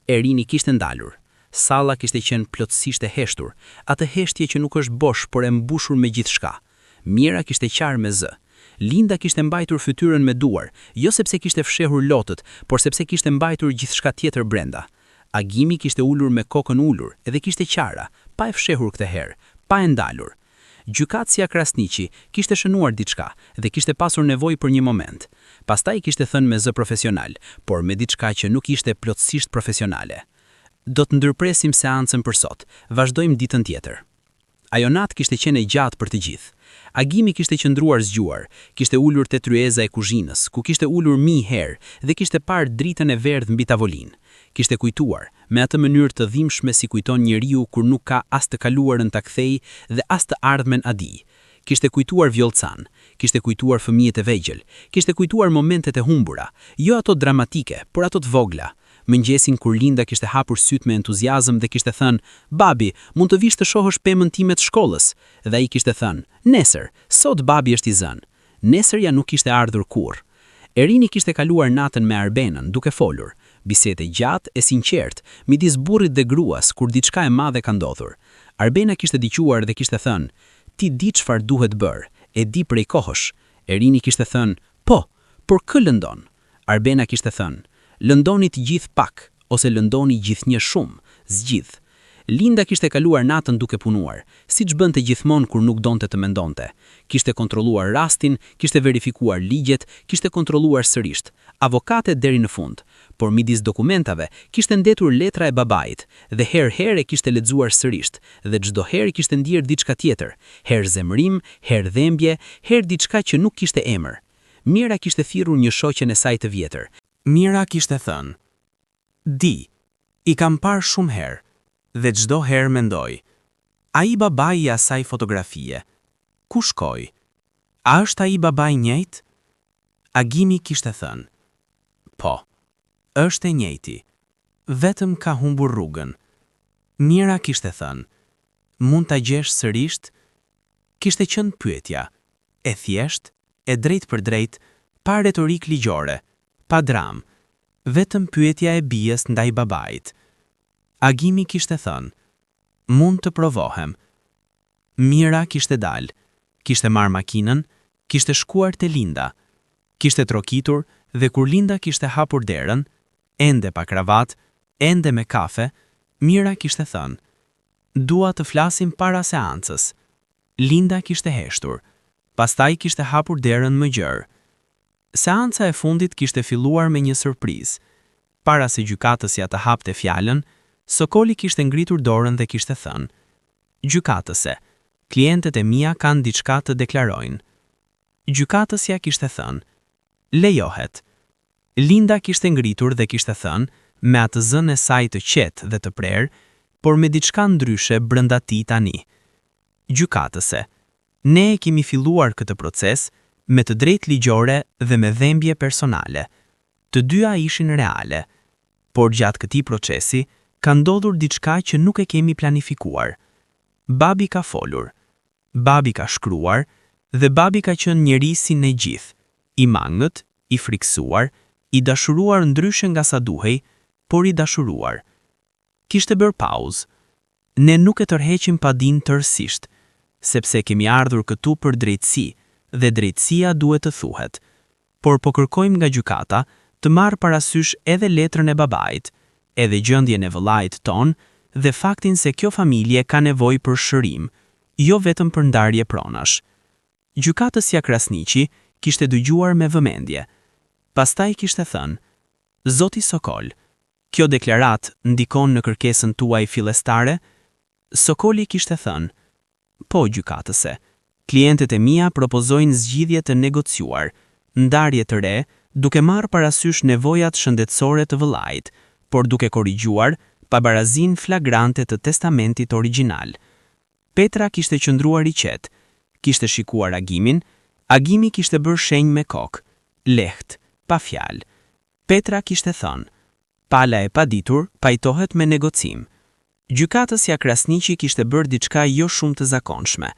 Erini kishte ndalur. Salla kishte qenë plotësisht e heshtur, atë heshtje që nuk është bosh, por e mbushur me gjithçka. Mira kishte qarë me zë. Linda kishte mbajtur fytyrën me duar, jo sepse kishte fshehur lotët, por sepse kishte mbajtur gjithçka tjetër brenda. Agimi kishte ulur me kokën ulur, edhe kishte qara, pa e fshehur këtë herë, pa e ndalur. Gjykatësia Krasniqi kishte shënuar diçka dhe kishte pasur nevojë për një moment. Pastaj kishte thënë me zë profesional, por me diçka që nuk ishte plotësisht profesionale. "Do të ndërpresim seancën për sot, vazhdojmë ditën tjetër." Ajo natë kishte qenë e gjatë për të gjithë. Agimi kishte qëndruar zgjuar, kishte ulur te tryeza e kuzhinës, ku kishte ulur 1000 herë dhe kishte parë dritën e verdhë mbi tavolinë. Kishte kujtuar, me atë mënyrë të dhimbshme si kujton njeriu kur nuk ka as të kaluarën ta kthejë dhe as të ardhmen a di. Kishte kujtuar Vjollcan, kishte kujtuar fëmijët e vegjël, kishte kujtuar momentet e humbura, jo ato dramatike, por ato të vogla. Mëngjesin kur Linda kishte hapur syt me entuziazëm dhe kishte thënë, "Babi, mund të vish të shohësh pemën time të shkollës?" Dhe ai kishte thënë, "Nesër, sot babi është I zënë." Nesërja nuk kishte ardhur kurrë. Erini kishte kaluar natën me Arbenën duke folur, bisedë gjatë e sinqertë midis burrit dhe gruas kur diçka e madhe ka ndodhur. Arbena kishte dëgjuar dhe kishte thënë, "Ti di çfarë duhet bërë, e di prej kohësh." Erini kishte thënë, "Po, Por kë lëndon? Arbena kishte thënë, lëndoni të gjithë pak, ose lëndoni gjithnjë shumë, zgjidh. Linda kishte kaluar natën duke punuar, siç bënte gjithmonë kur nuk donte të mendonte. Kishte kontrolluar rastin, kishte verifikuar ligjet, kishte kontrolluar sërish avokatet deri në fund, por midis dokumentave kishte ndetur letra e babait dhe herë kishte lexuar sërish dhe çdo herë kishte ndier diçka tjetër, herë zemrim, herë dhembje, herë diçka që nuk kishte emër. Mira kishte thirrur një shoqen e saj të vjetër. Mira kishte thënë, di, i kam parë shumë herë, dhe çdo herë mendoj, ai babai i asaj fotografie, ku shkoi? A është ai babai njëjtë? Agimi kishte thënë, po, është e njëjti, vetëm ka humbur rrugën. Mira kishte thënë, mund ta gjesh sërish? Kishte qenë pyetja, e thjesht, e drejt për drejt, pa retorik ligjore, pa dram, vetëm pyetja e bijës ndaj babait. Agimi kishte thënë, mund të provohem. Mira kishte dalë, kishte marrë makinën, kishte shkuar te Linda, kishte trokitur dhe kur Linda kishte hapur derën, ende pa kravat, ende me kafe, Mira kishte thënë, dua të flasim para seancës. Linda kishte heshtur, pastaj kishte hapur derën më gjerë. Seanca e fundit kishte filluar me një surprizë. Para se gjykatësja të hapte fjalën, Sokoli kishte ngritur dorën dhe kishte thënë, gjykatëse, klientët e mia kanë diçka të deklarojnë. Gjykatësja kishte thënë, lejohet. Linda kishte ngritur dhe kishte thënë, me atë zënë e saj të qetë dhe të prerë, por me diçka ndryshe brenda tij tani. Gjykatëse, ne e kemi filluar këtë proces me të drejtë ligjore dhe me dhembje personale. Të dyja ishin reale, por gjatë këtij procesi ka ndodhur diçka që nuk e kemi planifikuar. Babi ka folur, babi ka shkruar dhe babi ka qenë njeri si ne gjithë, i mangët, i friksuar, i dashuruar ndryshe nga sa duhej, por i dashuruar. Kishte bërë pauzë. Ne nuk e tërheqim padin tërësisht, sepse kemi ardhur këtu për drejtësi dhe drejtësia duhet të thuhet. Por po kërkojmë nga gjykata të marrë parasysh edhe letrën e babait, edhe gjendjen e vëllait ton dhe faktin se kjo familje ka nevojë për shërim, jo vetëm për ndarje pronash. Gjykatësja Krasniqi kishte dëgjuar me vëmendje. Pastaj kishte thënë, Zoti Sokol, kjo deklarat ndikon në kërkesën tuaj fillestare? Sokoli kishte thënë, po gjykatëse, klientët e mia propozojnë zgjidhje të negociuar, ndarje të re, duke marrë parasysh nevojat shëndetësore të vëllait, por duke korrigjuar pabarazin flagrante të testamentit origjinal. Petra kishte qëndruar i qetë, kishte shikuar Agimin, Agimi kishte bërë shenjë me kokë, lehtë, pa fjalë. Petra kishte thënë, pala e paditur pajtohet me negocim. Gjykatësja Krasniqi kishte bërë diçka jo shumë të zakonshme.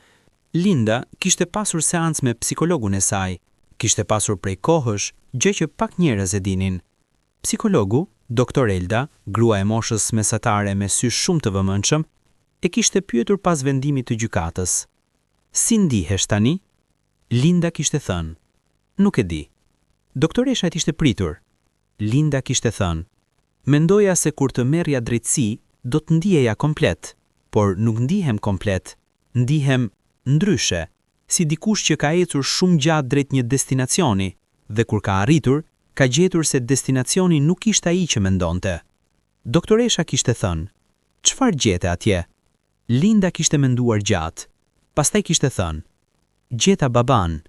Linda kishte pasur seancë me psikologun e saj, kishte pasur prej kohësh, gjë që pak njerëz e dinin. Psikologu, Dr. Elda, grua e moshës mesatare me sy shumë të vëmendshëm, e kishte pyetur pas vendimit të gjykatës. Si ndihesh tani? Linda kishte thënë, nuk e di. Doktoresha ishte pritur. Linda kishte thënë, mendoja se kur të merrja drejtësi, do të ndiheja komplet, por nuk ndihem komplet, ndihem ndryshe, si dikush që ka ecur shumë gjatë drejt një destinacioni, dhe kur ka arritur, ka gjetur se destinacioni nuk ishte ai që mendonte. Doktoresha kishte thënë, çfarë gjete atje? Linda kishte menduar gjatë, pastaj kishte thënë, gjeta baban,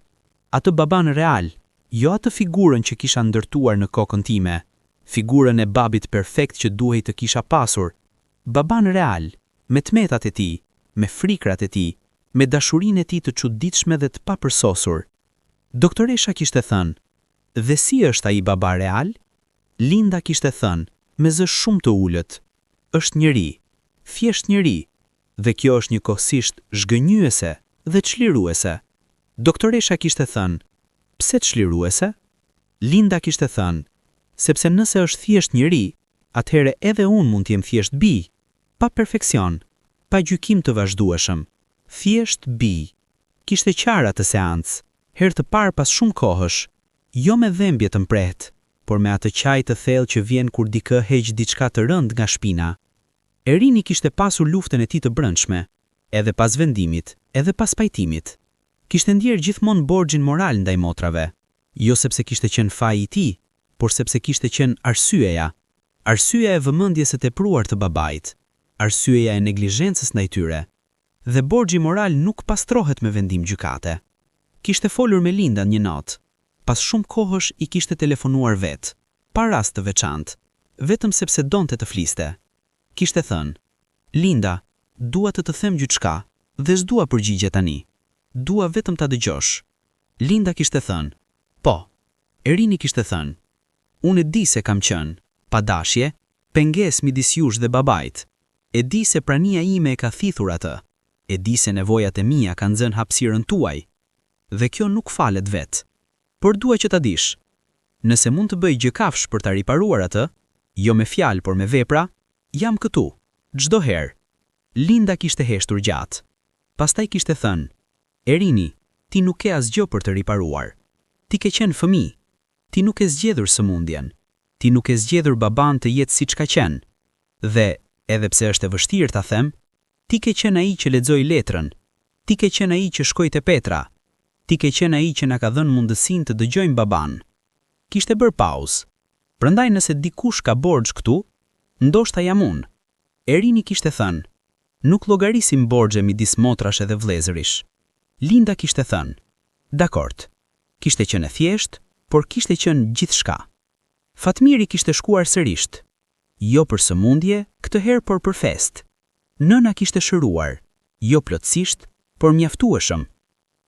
atë baban real, jo atë figurën që kisha ndërtuar në kokën time, figurën e babit perfekt që duhej të kisha pasur, baban real, me tmetat e tij, me frikrat e tij, me dashurinë e tij të çuditshme dhe të papërsosur. Doktoresha kishte thënë, dhe si është ai baba real? Linda kishte thënë, me zë shumë të ulët, është njeri, thjesht njeri, dhe kjo është njëkohësisht zhgënjyese dhe çliruese. Doktoresha kishte thënë, pse çliruese? Linda kishte thënë, sepse nëse është thjesht njeri, atëherë edhe unë mund t'jem thjesht bi, pa perfeksion, pa gjykim të vazhdueshëm, thjesht bi. Kishte qarë atë seancë, herë të parë pas shumë kohësh. Jo me dhembje të mpret, por me atë qaj të thellë që vjen kur dikë heq diçka të rënd nga shpina. Erini kishte pasur luftën e tij të brendshme, edhe pas vendimit, edhe pas pajtimit. Kishte ndjerë gjithmonë borxhin moral ndaj motrave, jo sepse kishte qenë faji i tij, por sepse kishte qenë arsyeja. Arsyeja e vëmendjes së tepruar të babait, arsyeja e neglizhencës ndaj tyre. Dhe borxhi moral nuk pastrohet me vendim gjykate. Kishte folur me Linda një natë. Pas shumë kohësh i kishte telefonuar vetë, pa rast të veçantë, vetëm sepse donte të fliste. Kishte thënë: "Linda, dua të them gjithçka dhe s'dua përgjigje tani. Dua vetëm ta dëgjosh." Linda kishte thënë: "Po." Erini kishte thënë: "Unë e di se kam qenë, pa dashje, pengesë midis jush dhe babait. E di se prania ime e ka thithur atë. E di se nevojat e mia kanë zënë hapësirën tuaj. Dhe kjo nuk falet vetë. Por dua që ta dish. Nëse mund të bëj gjë kafsh për ta riparuar atë, jo me fjalë por me vepra, jam këtu, çdo herë." Linda kishte heshtur gjatë. Pastaj kishte thënë: "Erini, ti nuk ke asgjë për të riparuar. Ti ke qenë fëmijë. Ti nuk e zgjedhur sëmundjen. Ti nuk e zgjedhur baban të jetë siç ka qenë. Dhe, edhe pse është e vështirë ta them, ti ke qenë ai që lexoi letrën. Ti ke qenë ai që shkoi te Petra. Ti ke qenë ai që na ka dhënë mundësinë të dëgjojmë baban." Kishte bërë pauzë. Prandaj nëse dikush ka borxh këtu, ndoshta jam unë. Erini kishte thënë: "Nuk llogarisim borxhe midis motrash edhe vëllezërish." Linda kishte thënë: "Dakord." Kishte qenë e thjeshtë, por kishte qenë gjithçka. Fatmiri kishte shkuar sërish. Jo për sëmundje, këtë herë por për fest. Nëna kishte shëruar, jo plotësisht, por mjaftueshëm.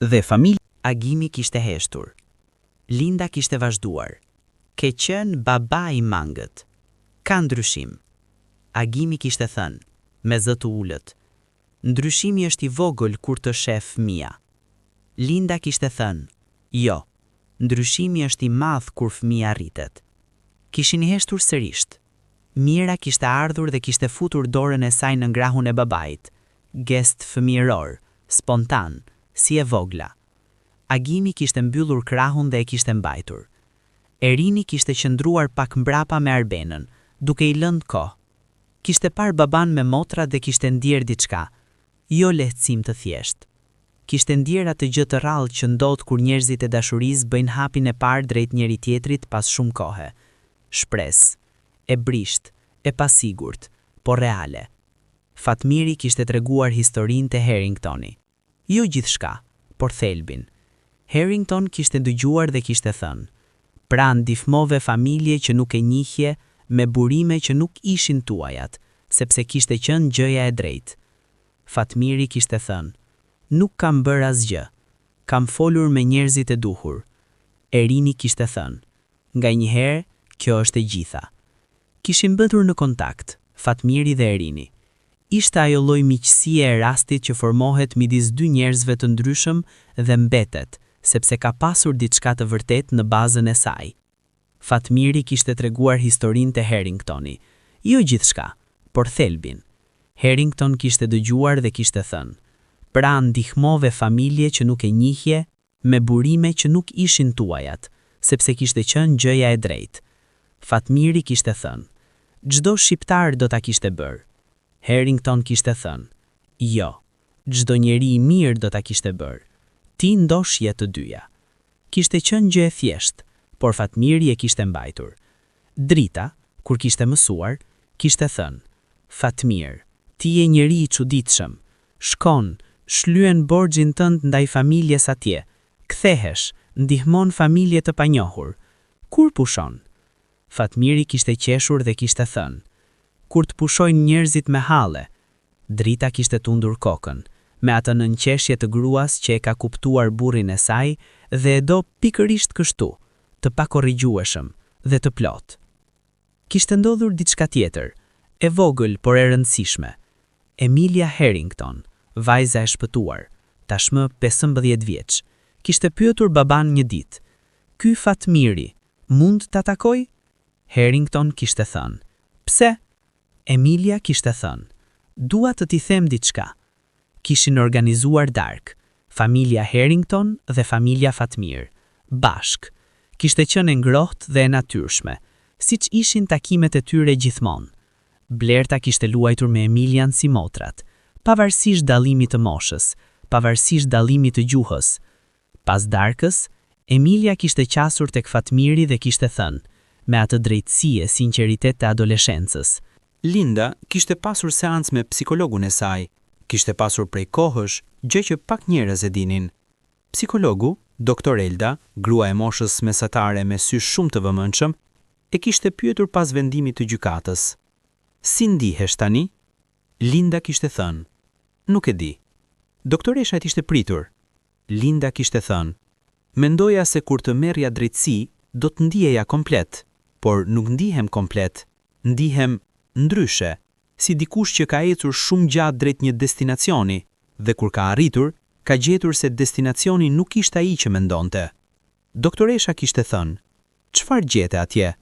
Dhe familja Agimi kishte heshtur. Linda kishte vazhduar: "Ke qenë baba i mangët. Ka ndryshim." Agimi kishte thënë, me zë të ulët: "Ndryshimi është i vogël kur të shef fëmia." Linda kishte thënë: "Jo, ndryshimi është i madh kur fëmia rritet." Kishin heshtur sërish. Mira kishte ardhur dhe kishte futur dorën e saj në ngrahun e babait. Gest fëmijëror, spontan, si e vogla. Agimi kishte mbyllur krahun dhe e kishte mbajtur. Erini kishte qëndruar pak mbrapa me Arbenën, duke i lënë kohë. Kishte parë baban me motra dhe kishte ndjerë diçka, jo lehtësim të thjeshtë. Kishte ndjerë atë gjë të rrallë që ndodh kur njerëzit e dashurisë bëjnë hapin e parë drejt njëri tjetrit pas shumë kohe. Shpresë, e brisht, e pasigurt, por reale. Fatmiri kishte treguar historinë te Harringtoni. Jo gjithçka, por thelbin. Harrington kishte dëgjuar dhe kishte thënë: "Pra ndihmove familje që nuk e njihje, me burime që nuk ishin tuajat, sepse kishte qenë gjëja e drejtë." Fatmiri kishte thënë: "Nuk kam bërë asgjë. Kam folur me njerëzit e duhur." Erini kishte thënë: "Nganjëherë, kjo është e gjitha." Kishin mbetur në kontakt, Fatmiri dhe Erini. Ishte ajo lloj miqësie e rastit që formohet midis dy njerëzve të ndryshëm dhe mbetet, sepse ka pasur diçka të vërtet në bazën e saj. Fatmiri kishte treguar historinë te Harringtoni, jo gjithçka, por thelbin. Harrington kishte dëgjuar dhe kishte thënë: "Pra ndihmove familje që nuk e njihje, me burime që nuk ishin tuajat, sepse kishte qenë gjëja e drejtë." Fatmiri kishte thënë: "Çdo shqiptar do ta kishte bërë." Harrington kishte thënë: "Jo, çdo njeri i mirë do ta kishte bërë. Ti ndoshje të dyja." Kishte qenë gjë e thjeshtë, por Fatmiri e kishte mbajtur. Drita, kur kishte mësuar, kishte thënë: "Fatmir, ti je njeri i çuditshëm. Shkon, shlyen borxhin tënd ndaj familjes atje. Kthehesh, ndihmon familje të panjohur. Kur pushon?" Fatmiri kishte qeshur dhe kishte thënë: "Kur të pushojnë njerëzit me halle." Drita kishte tundur kokën, me atë nënqeshje të gruas që e ka kuptuar burrin e saj dhe e do pikërisht kështu, të pakorrigjueshëm dhe të plot. Kishte ndodhur diçka tjetër, e vogël por e rëndësishme. Emilia Harrington, vajza e shpëtuar, tashmë 15 vjeç, kishte pyetur baban një ditë: "Ky Fatmiri, mund ta takoj?" Harrington kishte thënë: "Pse?" Emilia kishte thënë: "Dua të t'i them diçka." Kishin organizuar darkë, familja Harrington dhe familja Fatmir, bashk. Kishte qenë e ngrohtë dhe e natyrshme, siç ishin takimet e tyre gjithmonë. Blerta kishte luajtur me Emilian si motrat, pavarësisht dallimit të moshës, pavarësisht dallimit të gjuhës. Pas darkës, Emilia kishte qasur tek Fatmiri dhe kishte thënë, me atë drejtësi e sinqeritet të adoleshencës: Linda kishte pasur seancë me psikologun e saj. Kishte pasur prej kohësh, gjë që pak njerëz e dinin. Psikologu, Dr. Elda, grua e moshës mesatare me sy shumë të vëmendshëm, e kishte pyetur pas vendimit të gjykatës. Si ndihesh tani? Linda kishte thënë, nuk e di. Doktoresha e ishte pritur. Linda kishte thënë, mendoja se kur të merrja drejtësi, do të ndiheja komplet, por nuk ndihem komplet, ndihem ndryshe, si dikush që ka ecur shumë gjatë drejt një destinacioni, dhe kur ka arritur, ka gjetur se destinacioni nuk ishte ai që mendonte. Doktoresha kishte thënë, çfarë gjete atje?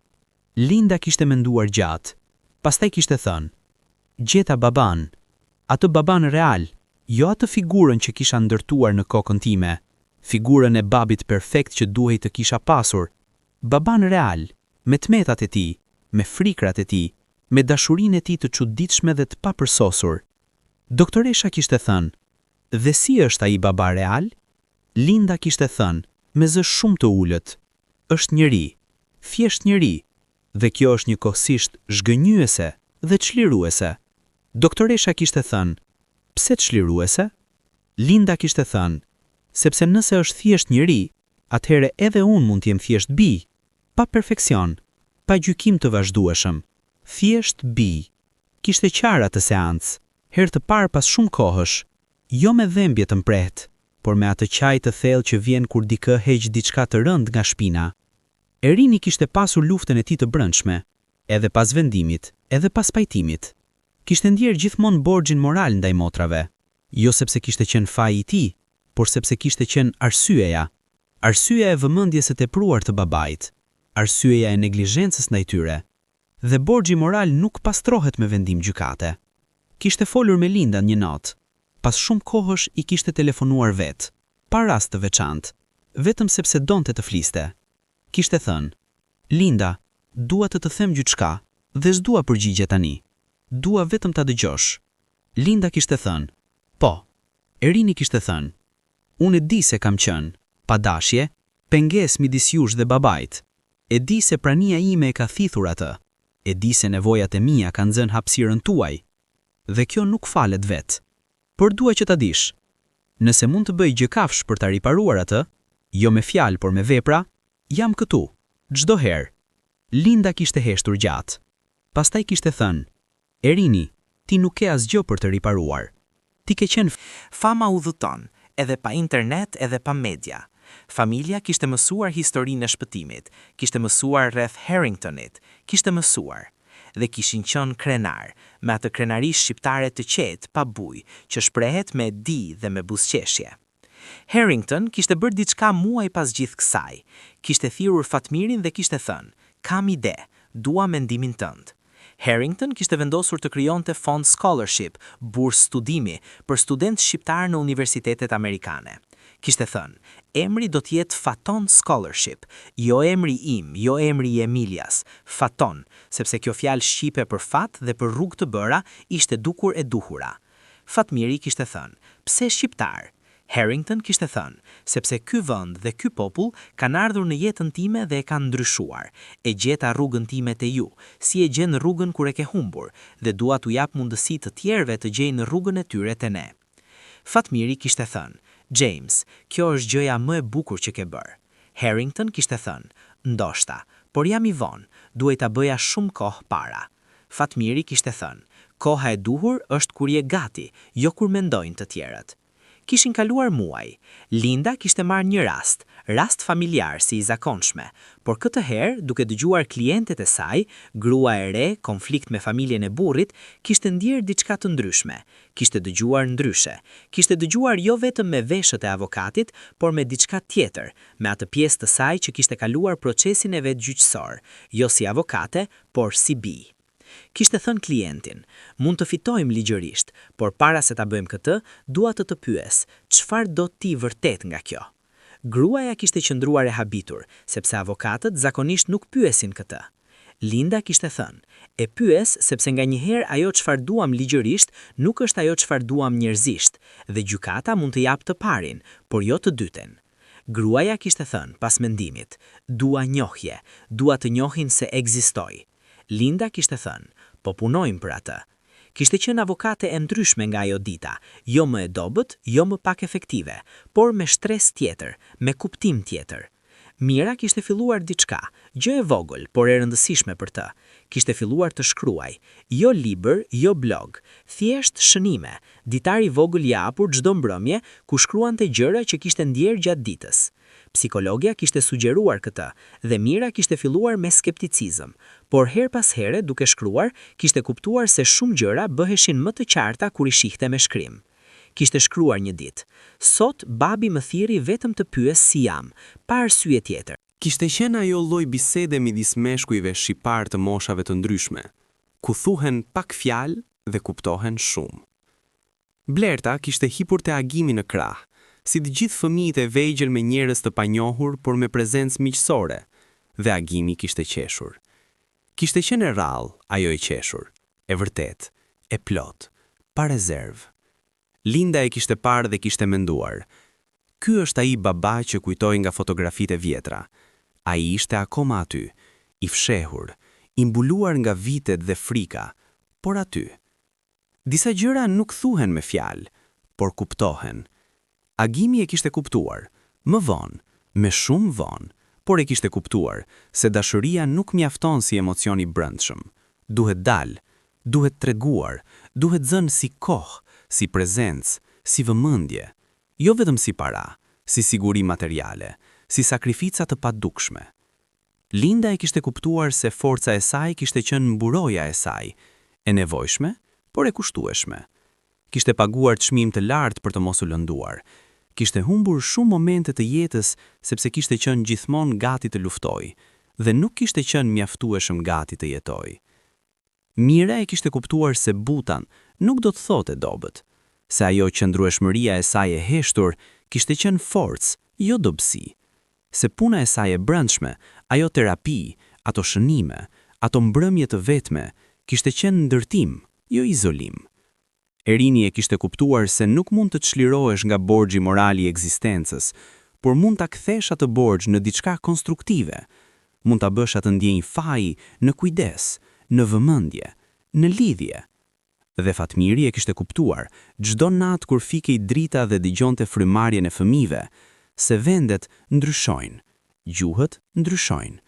Linda kishte menduar gjatë, pastaj kishte thënë, gjeta baban, atë baban real, jo atë figurën që kisha ndërtuar në kokën time, figurën e babit perfekt që duhej të kisha pasur, baban real, me tmetat e tij, me frikrat e tij, me dashurinë e tij të çuditshme dhe të papërsosur. Doktoresha kishte thënë, dhe si është ai baba real? Linda kishte thënë, me zë shumë të ulët, është njeri, thjesht njeri, dhe kjo është njëkohësisht zhgënjyese dhe çliruese. Doktoresha kishte thënë, pse çliruese? Linda kishte thënë, sepse nëse është thjesht njeri, atëherë edhe unë mund t'jem thjesht bi, pa perfekcion, pa gjykim të vazhdueshëm, thjesht bi. Kishte qarë atë seancë, herë të parë pas shumë kohësh, jo me dhembje të mprehtë, por me atë qaj të thellë që vjen kur dikë heq diçka të rënd nga shpina. Erini kishte pasur luftën e tij të brendshme, edhe pas vendimit, edhe pas pajtimit. Kishte ndjerë gjithmonë borxhin moral ndaj motrave, jo sepse kishte qenë faji i tij, por sepse kishte qenë arsyeja. Arsyeja e vëmendjes së tepruar të babait, arsyeja e neglizhencës ndaj tyre. Dhe borxhi moral nuk pastrohet me vendim gjykate. Kishte folur me Linda një natë. Pas shumë kohësh i kishte telefonuar vetë, pa rast të veçantë, vetëm sepse donte të fliste. Kishte thënë, Linda, dua të them gjithçka dhe s'dua përgjigje tani. Dua vetëm ta dëgjosh. Linda kishte thënë, po. Erini kishte thënë, unë e di se kam qenë, pa dashje, pengesë midis jush dhe babait. E di se prania ime e ka thithur atë. E di se nevojat e mia kanë zënë hapësirën tuaj. Dhe kjo nuk falet vetë. Por dua që ta dish. Nëse mund të bëj gjë kafsh për ta riparuar atë, jo me fjalë por me vepra, jam këtu, çdo herë. Linda kishte heshtur gjatë. Pastaj kishte thënë, Erini, ti nuk ke asgjë për të riparuar. Ti ke qenë Fama udhëton, edhe pa internet edhe pa media. Familja kishte mësuar historinë e shpëtimit, kishte mësuar rreth Harringtonit, kishte mësuar. Dhe kishin qenë krenar, me atë krenarisht shqiptare të qetë, pa bujë, që shprehet me di dhe me buzëqeshje. Harrington kishte bërë diçka muaj pas gjithë kësaj. Kishte thirrur Fatmirin dhe kishte thënë, kam ide, dua mendimin tënd. Harrington kishte vendosur të krijonte fond scholarship, bursë studimi, për studentë shqiptar në universitetet amerikane. Kishte thënë, emri do të jetë Faton Scholarship, jo emri im, jo emri i Emilias, Faton, sepse kjo fjalë shqipe për fat dhe për rrugë të bëra ishte dukur e duhura. Fatmiri kishte thënë, pse shqiptar? Harrington kishte thënë, sepse ky vend dhe ky popull kanë ardhur në jetën time dhe e kanë ndryshuar. E gjeta rrugën time te ju, si e gjen rrugën kur e ke humbur, dhe dua t'u jap mundësi të tjerëve të gjejnë rrugën e tyre te ne. Fatmiri kishte thënë, James, kjo është gjëja më e bukur që ke bërë. Harrington kishte thënë, ndoshta, por jam i vonë, duhet ta bëja shumë kohë para. Fatmiri kishte thënë, koha e duhur është kur je gati, jo kur mendojnë të tjerët. Kishin kaluar muaj. Linda kishte marrë një rast familjar si i zakonshme, por këtë herë, duke dëgjuar klientet e saj, grua e re, konflikt me familjen e burrit, kishte ndjerë diçka të ndryshme. Kishte dëgjuar ndryshe. Kishte dëgjuar jo vetëm me veshët e avokatit, por me diçka tjetër, me atë pjesë të saj që kishte kaluar procesin e vet gjyqësor, jo si avokate, por si bi. Kishte thënë klientin, mund të fitojmë ligjërisht, por para se ta bëjmë këtë, dua të pyes, çfarë do ti vërtet nga kjo? Gruaja kishte qëndruar e habitur, sepse avokatët zakonisht nuk pyesin këtë. Linda kishte thënë, e pyes sepse nganjëherë ajo çfarë duam ligjërisht nuk është ajo çfarë duam njerëzisht, dhe gjykata mund të japë të parin, por jo të dyten. Gruaja kishte thënë pas mendimit, dua njohje, dua të njohin se ekzistoj. Linda kishte thënë, po punojmë për atë. Kishte qenë avokate e ndryshme nga ajo dita, jo më e dobët, jo më pak efektive, por me shtres tjetër, me kuptim tjetër. Mira kishte filluar diçka, gjë e vogël, por e rëndësishme për të. Kishte filluar të shkruaj, jo libër, jo blog, thjesht shënime, ditar i vogël i hapur çdo mbrëmje ku shkruante gjëra që kishte ndjerë gjatë ditës. Psikologja kishte sugjeruar këtë, dhe Mira kishte filluar me skepticizëm, por her pas here duke shkruar, kishte kuptuar se shumë gjëra bëheshin më të qarta kur i shihte me shkrim. Kishte shkruar një ditë, sot babi më thirri vetëm të pyes si jam, pa arsye tjetër. Kishte qenë ajo lloj bisede midis meshkujve shqiptar të moshave të ndryshme, ku thuhen pak fjalë dhe kuptohen shumë. Blerta kishte hipur te agimi në krah, si të gjithë fëmijët e vegjël me njerëz të panjohur, por me prezencë miqësore, dhe agimi kishte qeshur. Kishte qenë e rrallë, ajo e qeshur, e vërtet, e plot, pa rezervë. Linda e kishte parë dhe kishte menduar, ky është ai baba që kujtoi nga fotografitë e vjetra. Ai ishte akoma aty, i fshehur, i mbuluar nga vitet dhe frika, por aty. Disa gjëra nuk thuhen me fjalë, por kuptohen. Agimi e kishte kuptuar, më vonë, me shumë vonë, por e kishte kuptuar se dashuria nuk mjafton si emocion i brendshëm. Duhet dalë, duhet treguar, duhet zënë si kohë, si prezencë, si vëmendje, jo vetëm si para, si siguri materiale, si sakrifica të padukshme. Linda e kishte kuptuar se forca e saj kishte qenë mburoja e saj, e nevojshme, por e kushtueshme. Kishte paguar çmim të lartë për të mos u lënduar. Kishte humbur shumë momente të jetës sepse kishte qenë gjithmonë gati të luftojë dhe nuk kishte qenë mjaftueshëm gati të jetojë. Mira e kishte kuptuar se butan nuk do të thotë dobët, se ajo qëndrueshmëria e saj e heshtur kishte qenë forcë, jo dobësi. Se puna e saj e brendshme, ajo terapi, ato shënime, ato mbrëmje të vetme, kishte qenë ndërtim, jo izolim. Erini e kishte kuptuar se nuk mund të çlirohesh nga borxhi moral i ekzistencës, por mund ta kthesh atë borxh në diçka konstruktive. Mund ta bësh atë ndjenjë faji në kujdes, në vëmendje, në lidhje. Dhe Fatmiri e kishte kuptuar, çdo natë kur fikej drita dhe dëgjonte frymarrjen e fëmijëve, se vendet ndryshojnë, gjuhët ndryshojnë,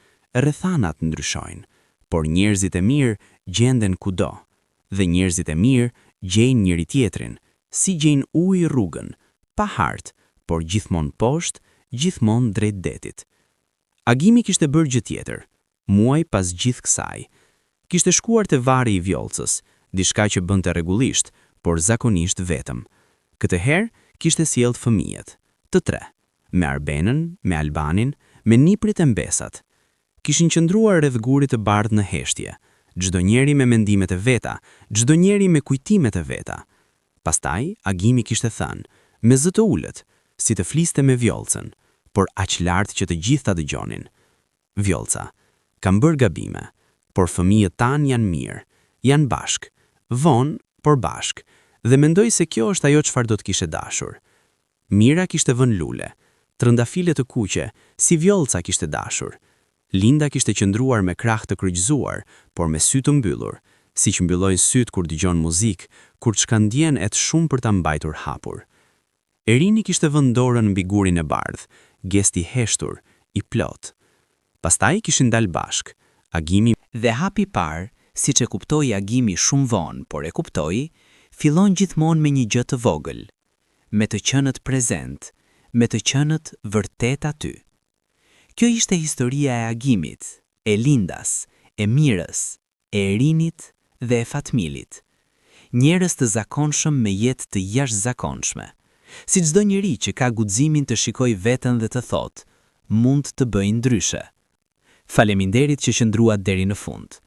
rrethanat ndryshojnë, por njerëzit e mirë gjenden kudo, dhe njerëzit e mirë gjejnë njëri tjetrin, si gjejnë ujë rrugën, pa hartë, por gjithmonë poshtë, gjithmonë drejt detit. Agimi kishte bërë gjë tjetër, muaj pas gjithë kësaj. Kishte shkuar te vari i Vjollcës, diçka që bënte rregullisht, por zakonisht vetëm. Këtë herë kishte sjellë fëmijët, të tre, me Arbenën, me Albanin, me niprit e mbesat. Kishin qëndruar rreth gurit të bardhë në heshtje, çdo njeri me mendimet e veta, çdo njeri me kujtimet e veta. Pastaj, Agimi kishte thënë, me zë të ulët, si të fliste me Vjollcën, por aq lart që të gjithë ta dëgjonin. Vjollca, kam bërë gabime, por fëmijët tanë janë mirë, janë bashk, vonë, por bashk, dhe mendoj se kjo është ajo çfarë do të kishe dashur. Mira kishte vënë lule, trëndafile të kuqe, si Vjollca kishte dashur. Linda kishte qëndruar me krah të kryqëzuar, por me sy të mbyllur, siç mbyllojnë syt kur dëgjon muzikë, kur çkandjen et shumë për ta mbajtur hapur. Erini kishte vënë dorën mbi gurin e bardhë, gest i heshtur, i plot. Pastaj kishin dalë bashk. Agimi Dhe hapi parë, siç e kuptoi Agimi shumë vonë, por e kuptoi, fillon gjithmonë me një gjë të vogël, me të qenët prezent, me të qenët vërtet aty. Kjo ishte historia e Agimit, e Lindas, e Mirës, e Erinit dhe e Fatmilit. Njerëz të zakonshëm me jetë të jashtëzakonshme. Si çdo njeri që ka guximin të shikojë veten dhe të thotë, mund të bëj ndryshe. Faleminderit që qëndruat deri në fund.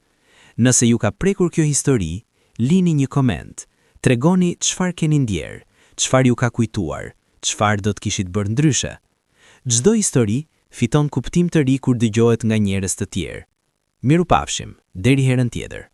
Nëse ju ka prekur kjo histori, lini një koment, tregoni çfarë keni ndjerë, çfarë ju ka kujtuar, çfarë do të kishit bërë ndryshe. Çdo histori fiton kuptim të ri kur dëgjohet nga njerëz të tjerë. Mirupafshim, deri herën tjetër.